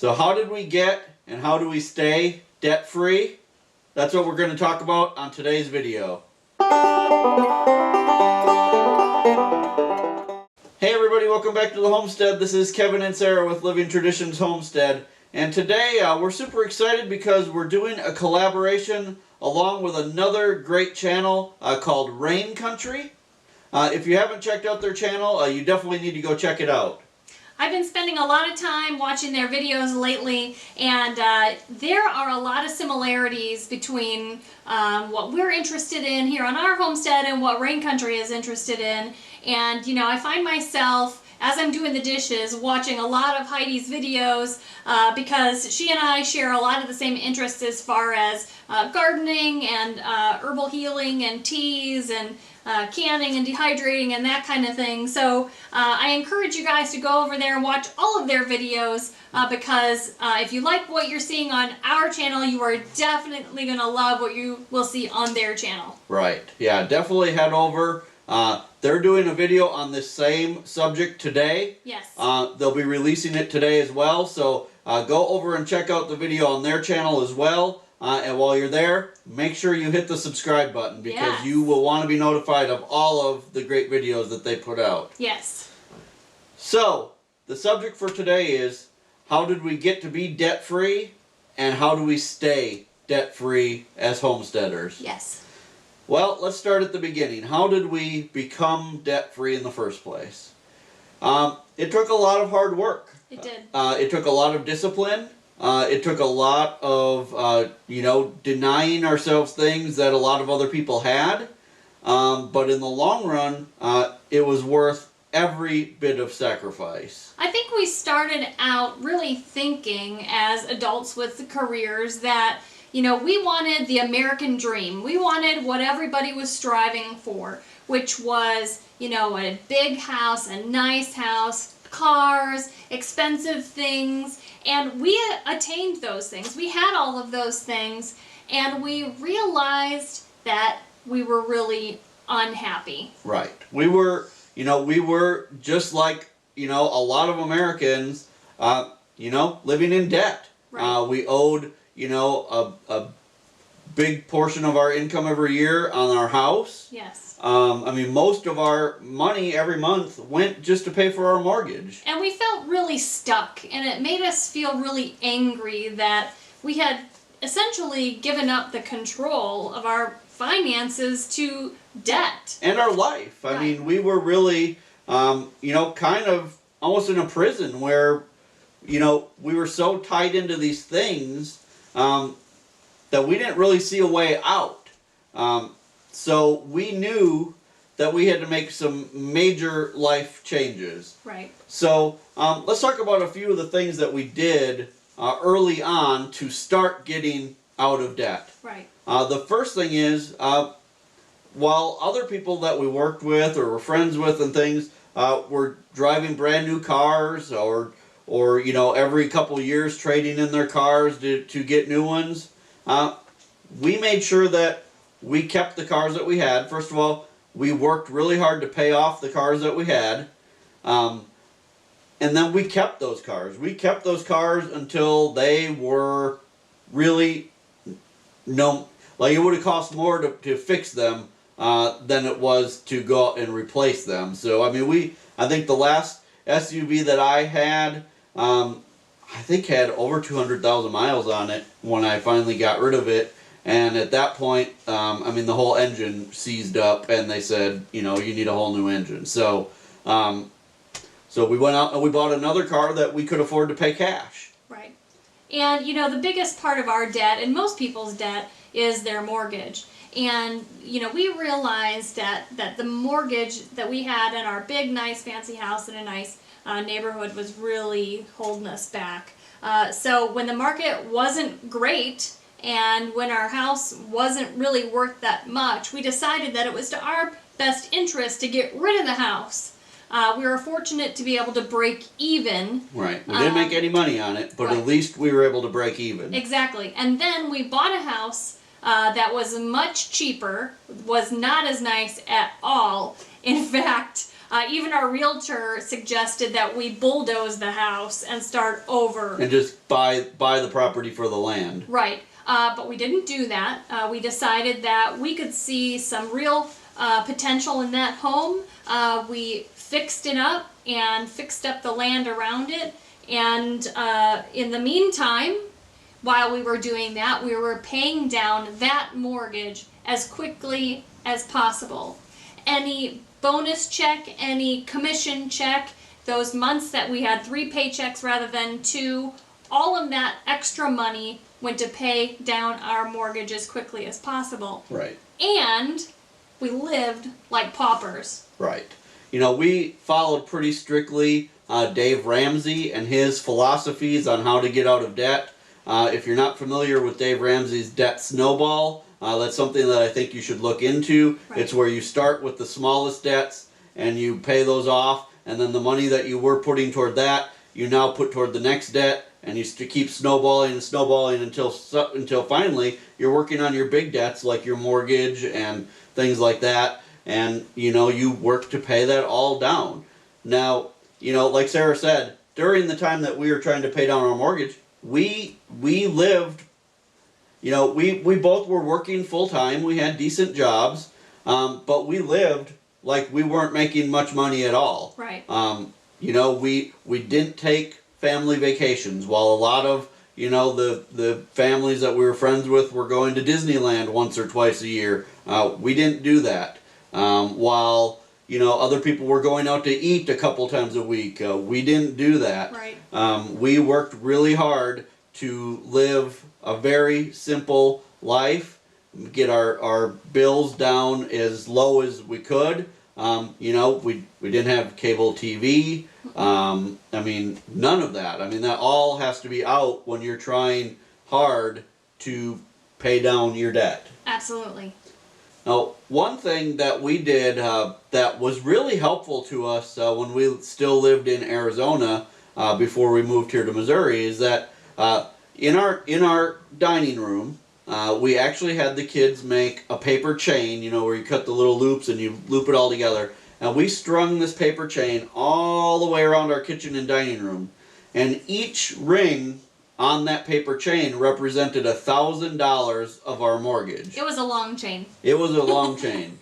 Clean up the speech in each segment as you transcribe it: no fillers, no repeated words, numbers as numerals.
So how did we get and how do we stay debt-free? That's what we're going to talk about on today's video. Hey everybody, welcome back to the Homestead. This is Kevin and Sarah with Living Traditions Homestead. And today we're super excited because we're doing a collaboration along with another great channel called Rain Country. If you haven't checked out their channel, you definitely need to go check it out. I've been spending a lot of time watching their videos lately, and there are a lot of similarities between what we're interested in here on our homestead and what Rain Country is interested in. And you know, I find myself, as I'm doing the dishes, watching a lot of Heidi's videos because she and I share a lot of the same interests as far as gardening and herbal healing and teas and canning and dehydrating and that kind of thing. So I encourage you guys to go over there and watch all of their videos because if you like what you're seeing on our channel, you are definitely going to love what you will see on their channel. Right. Yeah, definitely head over. They're doing a video on this same subject today. Yes. They'll be releasing it today as well. So go over and check out the video on their channel as well. And while you're there, make sure you hit the subscribe button because you will want to be notified of all of the great videos that they put out. Yes. So, the subject for today is, how did we get to be debt-free and how do we stay debt-free as homesteaders? Yes. Well, let's start at the beginning. How did we become debt-free in the first place? It took a lot of hard work. It did. It took a lot of discipline. It took a lot of, denying ourselves things that a lot of other people had. But in the long run, it was worth every bit of sacrifice. I think we started out really thinking as adults with careers that, you know, we wanted the American dream. We wanted what everybody was striving for, which was, you know, a big house, a nice house, cars, expensive things. And we attained those things. We had all of those things, and we realized that we were really unhappy. Right. We were just like, a lot of Americans, living in debt. Right. We owed, a big portion of our income every year on our house. Yes. Most of our money every month went just to pay for our mortgage. And we felt really stuck, and it made us feel really angry that we had essentially given up the control of our finances to debt. And our life. Right. I mean, we were really, kind of almost in a prison where, we were so tied into these things that we didn't really see a way out. So we knew that we had to make some major life changes. Right. So let's talk about a few of the things that we did early on to start getting out of debt. Right. The first thing is, while other people that we worked with or were friends with and things were driving brand new cars or every couple of years trading in their cars to get new ones, we made sure that we kept the cars that we had. First of all, we worked really hard to pay off the cars that we had. And then we kept those cars. We kept those cars until they were really, it would have cost more to fix them than it was to go out and replace them. So, I think the last SUV that I had, had over 200,000 miles on it when I finally got rid of it. And at that point, the whole engine seized up, and they said, you need a whole new engine. So, so we went out and we bought another car that we could afford to pay cash. Right. And, the biggest part of our debt, and most people's debt, is their mortgage. And, we realized that the mortgage that we had in our big, nice, fancy house in a nice neighborhood was really holding us back. So when the market wasn't great, and when our house wasn't really worth that much, we decided that it was to our best interest to get rid of the house. We were fortunate to be able to break even. Right. We didn't make any money on it, but right. At least we were able to break even. Exactly. And then we bought a house that was much cheaper, was not as nice at all. In fact, Even our realtor suggested that we bulldoze the house and start over. And just buy the property for the land. Right. But we didn't do that. We decided that we could see some real potential in that home. We fixed it up and fixed up the land around it. And in the meantime, while we were doing that, we were paying down that mortgage as quickly as possible. Any bonus check, any commission check, those months that we had 3 paychecks rather than 2, all of that extra money went to pay down our mortgage as quickly as possible. Right. And we lived like paupers. Right. You know, we followed pretty strictly Dave Ramsey and his philosophies on how to get out of debt. If you're not familiar with Dave Ramsey's debt Snowball, that's something that I think you should look into. Right. It's where you start with the smallest debts and you pay those off, and then the money that you were putting toward that, you now put toward the next debt, and you keep snowballing and snowballing until finally you're working on your big debts like your mortgage and things like that, and you know, you work to pay that all down. Now, you know, like Sarah said, during the time that we were trying to pay down our mortgage, we lived, you know, we both were working full time, we had decent jobs, but we lived like we weren't making much money at all. Right. You know, we didn't take family vacations, while a lot of, you know, the families that we were friends with were going to Disneyland once or twice a year. We didn't do that. While, you know, other people were going out to eat a couple times a week, we didn't do that. Right. We worked really hard to live a very simple life, get our bills down as low as we could. You know, we didn't have cable TV. I mean, none of that. I mean, that all has to be out when you're trying hard to pay down your debt. Absolutely. Now, one thing that we did that was really helpful to us when we still lived in Arizona before we moved here to Missouri is that in our dining room, we actually had the kids make a paper chain, you know, where you cut the little loops and you loop it all together. And we strung this paper chain all the way around our kitchen and dining room. And each ring on that paper chain represented $1,000 of our mortgage. It was a long chain. It was a long chain.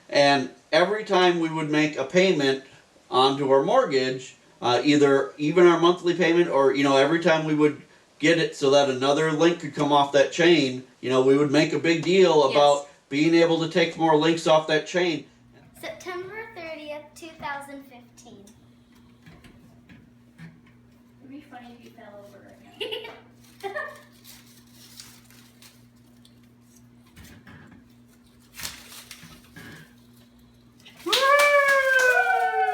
And every time we would make a payment onto our mortgage, either even our monthly payment or, you know, every time we would get it so that another link could come off that chain, you know, we would make a big deal about being able to take more links off that chain. September 30th, 2015. It'd be funny if you fell over right now.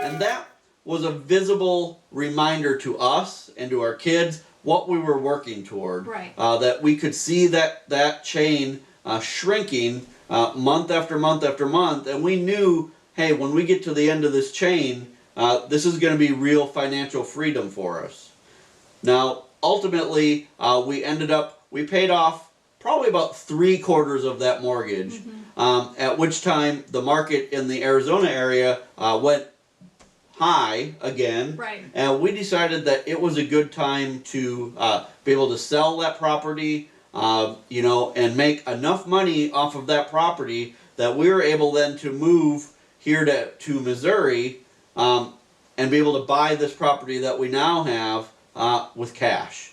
And that was a visible reminder to us and to our kids what we were working toward. Right. That we could see that chain shrinking month after month after month, and we knew, hey, when we get to the end of this chain, this is going to be real financial freedom for us. Now, ultimately, we paid off probably about 3/4 of that mortgage, at which time the market in the Arizona area went high again. Right. And we decided that it was a good time to be able to sell that property, you know, and make enough money off of that property that we were able then to move here to Missouri and be able to buy this property that we now have with cash.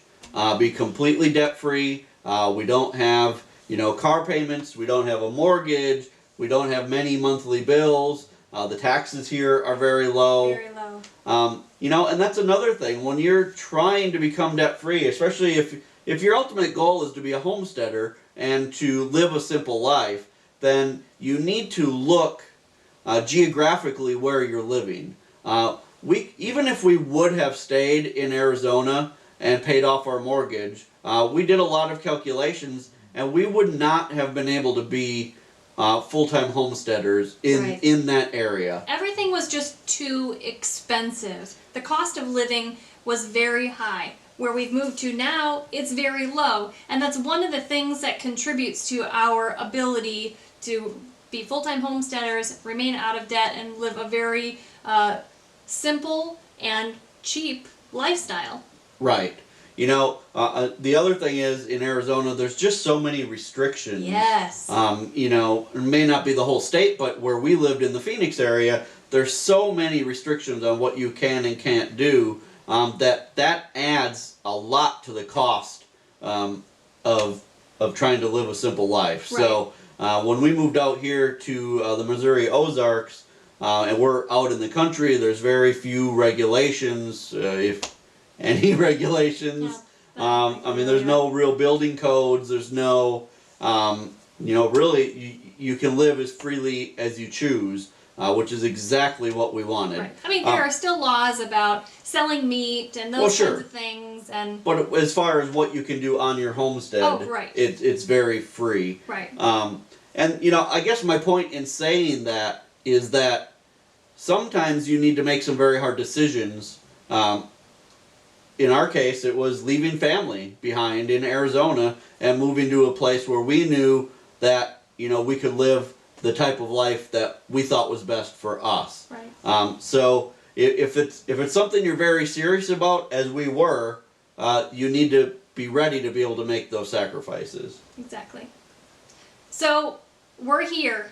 Be completely debt-free. We don't have, you know, car payments. We don't have a mortgage. We don't have many monthly bills. The taxes here are very low. Very low. You know, and that's another thing. When you're trying to become debt-free, especially if your ultimate goal is to be a homesteader and to live a simple life, then you need to look geographically where you're living. Even if we would have stayed in Arizona and paid off our mortgage, we did a lot of calculations, and we would not have been able to be full-time homesteaders in that area. Everything was just too expensive. The cost of living was very high. Where we've moved to now, it's very low. And that's one of the things that contributes to our ability to be full-time homesteaders, remain out of debt, and live a very simple and cheap lifestyle. Right. You know, the other thing is in Arizona, there's just so many restrictions. Yes. You know, it may not be the whole state, but where we lived in the Phoenix area, there's so many restrictions on what you can and can't do that adds a lot to the cost of trying to live a simple life. Right. So when we moved out here to the Missouri Ozarks, and we're out in the country, there's very few regulations, if any regulations. Yeah, I mean, there's no real building codes. There's no, you know, really, you can live as freely as you choose, which is exactly what we wanted. Right. I mean, there are still laws about selling meat and those Well, sure. kinds of things, and But as far as what you can do on your homestead, Oh, right. it's very free. right. And, you know, I guess my point in saying that is that sometimes you need to make some very hard decisions. In our case, it was leaving family behind in Arizona and moving to a place where we knew that, you know, we could live the type of life that we thought was best for us. Right. So if it's something you're very serious about, as we were, you need to be ready to be able to make those sacrifices. Exactly. So we're here.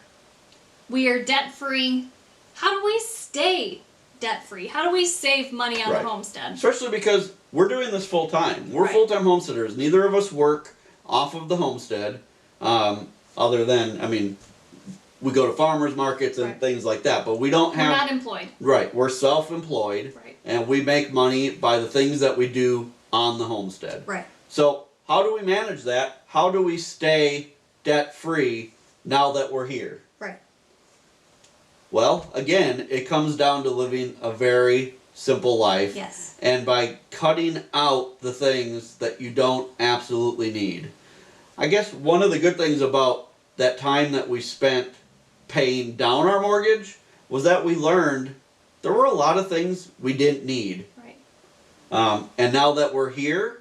We are debt free. How do we stay debt free? How do we save money on Right. the homestead? Especially because we're doing this full time. We're Right. full-time homesteaders. Neither of us work off of the homestead, other than, I mean, we go to farmers markets and Right. things like that, but we don't We're have... not employed. Right, we're self-employed, Right. and we make money by the things that we do on the homestead. Right. So how do we manage that? How do we stay debt-free now that we're here? Right. Well, again, it comes down to living a very simple life. Yes. And by cutting out the things that you don't absolutely need. I guess one of the good things about that time that we spent paying down our mortgage was that we learned there were a lot of things we didn't need. Right. And now that we're here,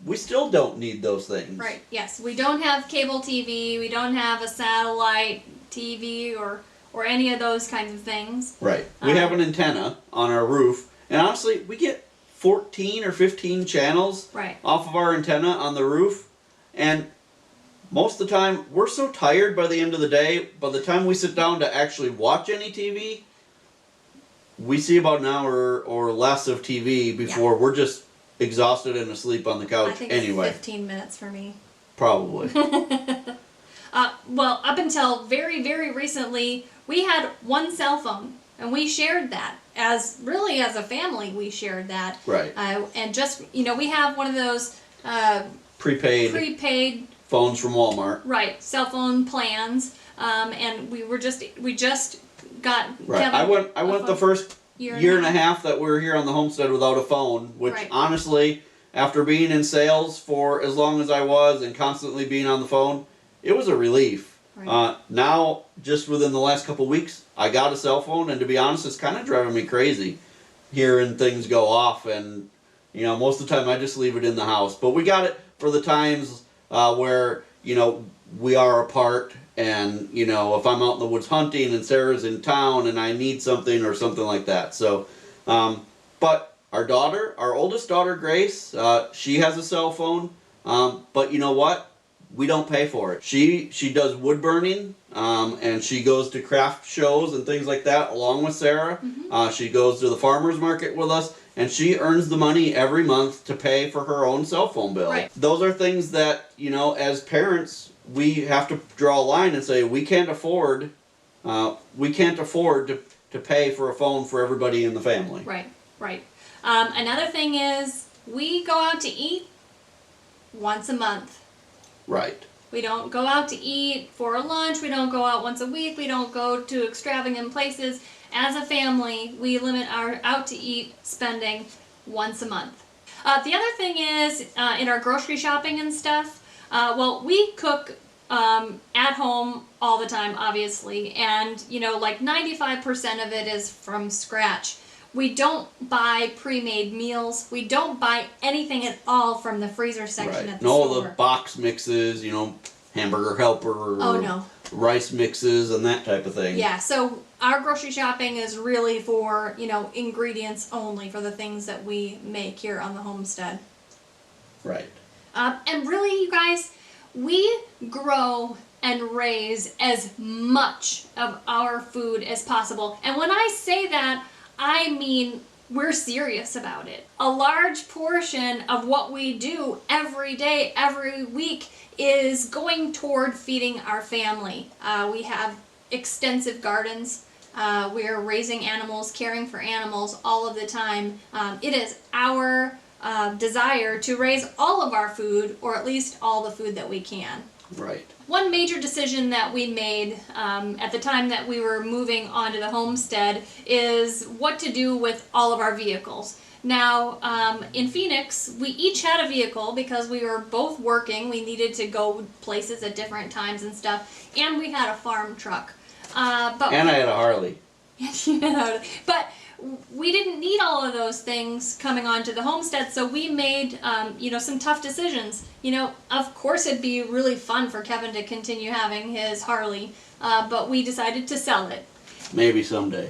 we still don't need those things. Right. Yes. We don't have cable TV. We don't have a satellite TV or any of those kinds of things. Right. We have an antenna on our roof, and honestly, we get 14 or 15 channels Right. off of our antenna on the roof, and most of the time, we're so tired by the end of the day, by the time we sit down to actually watch any TV, we see about an hour or less of TV before we're just exhausted and asleep on the I couch think anyway. it's 15 minutes for me. Probably. Well, up until very, very recently, we had one cell phone, and we shared that. As a family, we shared that. Right. And just, we have one of those Prepaid phones from Walmart. right, cell phone plans. And we just got Right. Kevin I went the first year and a half that we were here on the homestead without a phone, which Right. honestly, after being in sales for as long as I was and constantly being on the phone, it was a relief. Right. Now, just within the last couple weeks, I got a cell phone, and to be honest, it's kind of driving me crazy hearing things go off, and most of the time I just leave it in the house. But we got it for the times where we are apart, and if I'm out in the woods hunting and Sarah's in town and I need something or something like that. So, but our oldest daughter Grace, she has a cell phone, but you know what? We don't pay for it. She does wood burning, and she goes to craft shows and things like that along with Sarah. Mm-hmm. She goes to the farmer's market with us, and she earns the money every month to pay for her own cell phone bill. Right. Those are things that, as parents, we have to draw a line and say we can't afford to pay for a phone for everybody in the family. Right, right. Another thing is we go out to eat once a month. Right. We don't go out to eat for a lunch. We don't go out once a week. We don't go to extravagant places. As a family, we limit our out to eat spending once a month. The other thing is in our grocery shopping and stuff, we cook at home all the time, obviously, and 95% of it is from scratch. We don't buy pre-made meals. We don't buy anything at all from the freezer section Right. at the No, store. the box mixes, Hamburger Helper. Oh, no. rice mixes and that type of thing. Yeah, so our grocery shopping is really for, ingredients only for the things that we make here on the homestead. Right. And really, you guys, we grow and raise as much of our food as possible. And when I say that, I mean we're serious about it. A large portion of what we do every day, every week, is going toward feeding our family. We have extensive gardens. We're raising animals, caring for animals all of the time. It is our desire to raise all of our food, or at least all the food that we can. Right. One major decision that we made at the time that we were moving onto the homestead is what to do with all of our vehicles. Now, in Phoenix, we each had a vehicle because we were both working. We needed to go places at different times and stuff, and we had a farm truck. And I had a Harley. But we didn't need all of those things coming onto the homestead, so we made, some tough decisions. Of course it'd be really fun for Kevin to continue having his Harley, but we decided to sell it. Maybe someday.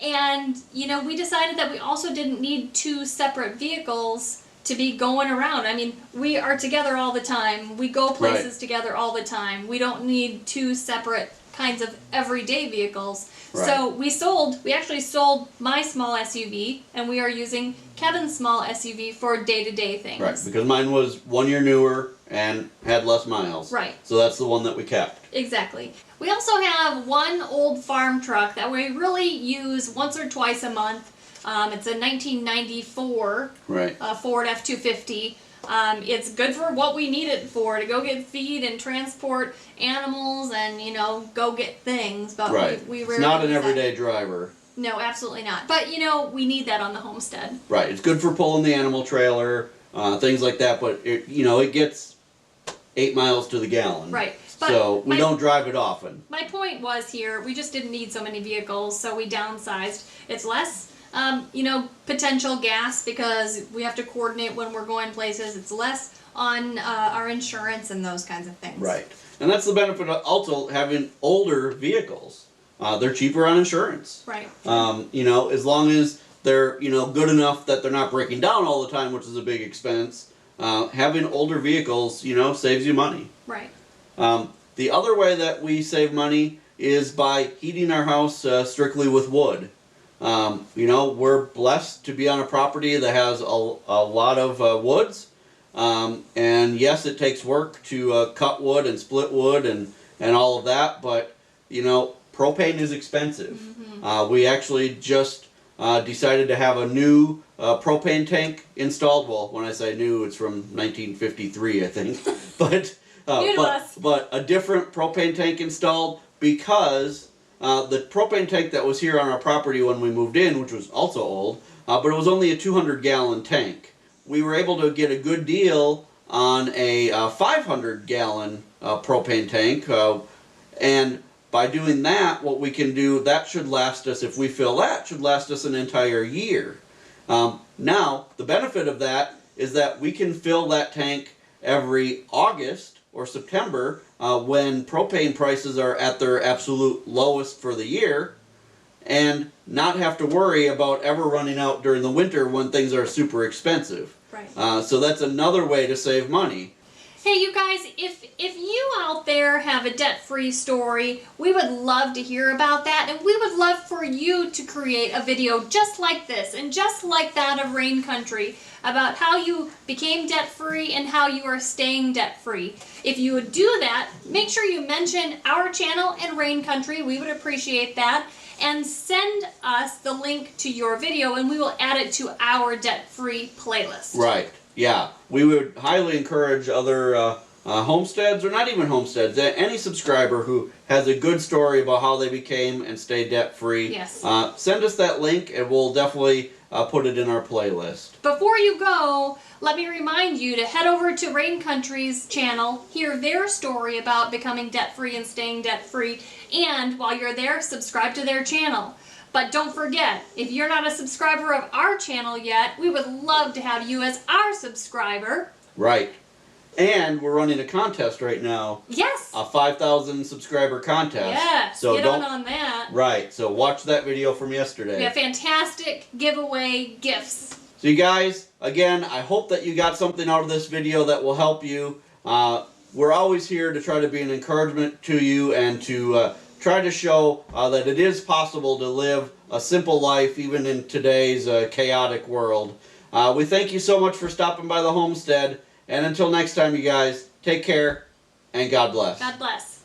And, we decided that we also didn't need two separate vehicles to be going around. I mean, we are together all the time. We go places together all the time. We don't need two separate kinds of everyday vehicles. Right. So we actually sold my small SUV, and we are using Kevin's small SUV for day-to-day things. Right, because mine was 1 year newer and had less miles. Right. So that's the one that we kept. Exactly. We also have one old farm truck that we really use once or twice a month. It's a 1994 Ford F-250. It's good for what we need it for, to go get feed and transport animals and, go get things. But we rarely it's not an use everyday that. driver. No, absolutely not. But, we need that on the homestead. Right. It's good for pulling the animal trailer, things like that, but, it gets 8 miles to the gallon. Right. But so we don't drive it often. My point was here, we just didn't need so many vehicles, so we downsized. It's less, potential gas because we have to coordinate when we're going places. It's less on our insurance and those kinds of things. Right. And that's the benefit of also having older vehicles. They're cheaper on insurance. Right. As long as they're, good enough that they're not breaking down all the time, which is a big expense. Having older vehicles, saves you money. Right. The other way that we save money is by heating our house strictly with wood. We're blessed to be on a property that has a lot of woods. And yes, it takes work to cut wood and split wood and all of that, but, propane is expensive. Mm-hmm. We actually just decided to have a new propane tank installed. Well, when I say new, it's from 1953, I think. But a different propane tank installed because the propane tank that was here on our property when we moved in, which was also old, but it was only a 200-gallon tank. We were able to get a good deal on a 500-gallon propane tank, and by doing that, what we can do, that should last us, if we fill that, should last us an entire year. Now, the benefit of that is that we can fill that tank every August or September when propane prices are at their absolute lowest for the year, and not have to worry about ever running out during the winter when things are super expensive. Right. So that's another way to save money. Hey, you guys, if you out there have a debt-free story, we would love to hear about that, and we would love for you to create a video just like this and just like that of Rain Country about how you became debt-free and how you are staying debt-free. If you would do that, make sure you mention our channel and Rain Country. We would appreciate that. And send us the link to your video, and we will add it to our debt-free playlist. Right. Yeah. We would highly encourage other homesteads, or not even homesteads, any subscriber who has a good story about how they became and stayed debt-free. Yes. Send us that link, and we'll definitely put it in our playlist. Before you go, let me remind you to head over to Rain Country's channel, hear their story about becoming debt-free and staying debt-free, and while you're there, subscribe to their channel. But don't forget, if you're not a subscriber of our channel yet, we would love to have you as our subscriber. Right. And we're running a contest right now. Yes. A 5,000 subscriber contest. Yes. So get on that. Right. So watch that video from yesterday. We have fantastic giveaway gifts. So you guys, again, I hope that you got something out of this video that will help you. We're always here to try to be an encouragement to you and to try to show that it is possible to live a simple life even in today's chaotic world. We thank you so much for stopping by the homestead. And until next time, you guys, take care and God bless. God bless.